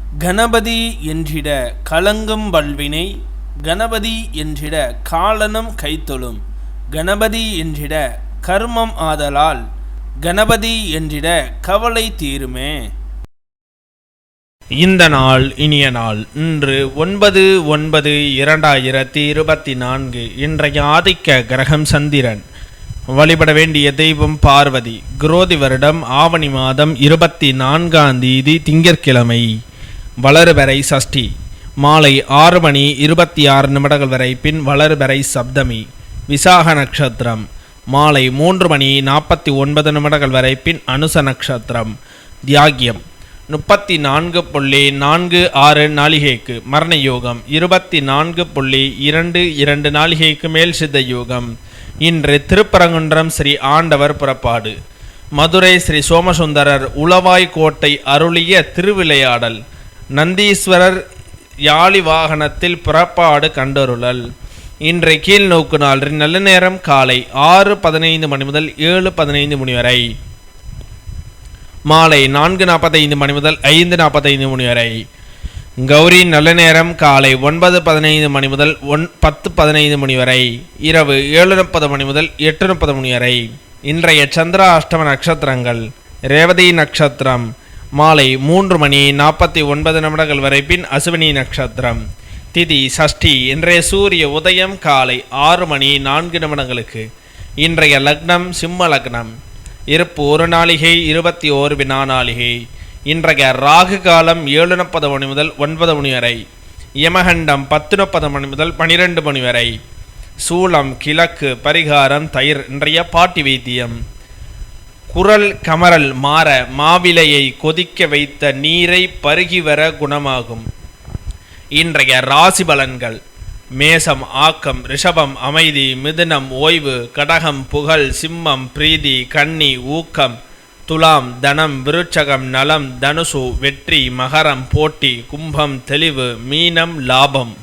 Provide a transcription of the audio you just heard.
கணபதி என்றிட கலங்கும் வல்வினை, கணபதி என்றிட காலனும் கைத்தொழும், கணபதி என்றிட கர்மம் ஆதலால், கணபதி என்றிட கவலை தீருமே. இந்த நாள் இனிய நாள். இன்று 9/9/2024. இன்றைய ஆதிக்க கிரகம் சந்திரன். வழிபட வேண்டிய தெய்வம் பார்வதி. குரோதி வருடம் ஆவணி மாதம் 24ஆம் தேதி திங்கட்கிழமை. வளர்பிறை சஷ்டி. மாலை 6:26 வரை, பின் வளர்பிறை சப்தமி. விசாக நட்சத்திரம். மாலை 3:49 வரை, பின் அனுச நட்சத்திரம். தியாகியம் 34.46 நாளிகைக்கு. மரண யோகம் 24.22 நாளிகைக்கு மேல் சித்த யோகம். இன்று திருப்பரங்குன்றம் ஸ்ரீ ஆண்டவர் புறப்பாடு. மதுரை ஸ்ரீ சோமசுந்தரர் உளவாய் கோட்டை அருளிய திருவிளையாடல். நந்தீஸ்வரர் யாழி வாகனத்தில் புறப்பாடு கண்டருளல். இன்றை கீழ் நோக்கு நாள். நல்ல நேரம் காலை 6:15 முதல் 7:15 வரை, மாலை 4:45 முதல் 5:45 வரை. கௌரி நல்ல நேரம் காலை 9:15 முதல் 10:15 வரை, இரவு 7:30 முதல் 8:30 வரை. இன்றைய சந்திர அஷ்டம நட்சத்திரங்கள். ரேவதி நட்சத்திரம் மாலை 3:49 வரை, பின் அசுவினி நட்சத்திரம். திதி சஷ்டி. இன்றைய சூரிய உதயம் காலை 6:04. இன்றைய லக்னம் சிம்ம லக்னம். இருப்பு 1 நாளிகை 21 வினா நாளிகை. இன்றைய ராகு காலம் 7:30 முதல் 9 வரை. யமகண்டம் 10:30 முதல் 12 வரை. சூலம் கிழக்கு. பரிகாரம் தயிர். இன்றைய பாட்டி வைத்தியம். குரல் கமரல் மாற மாவிலையை கொதிக்க வைத்த நீரை பருகி வர குணமாகும். இன்றைய ராசி பலன்கள். மேசம் ஆக்கம், ரிஷபம் அமைதி, மிதுனம் ஓய்வு, கடகம் புகழ், சிம்மம் பிரீதி, கன்னி ஊக்கம், துலாம் தனம், விருட்சகம் நலம், தனுசு வெற்றி, மகரம் போட்டி, கும்பம் தெளிவு, மீனம் லாபம்.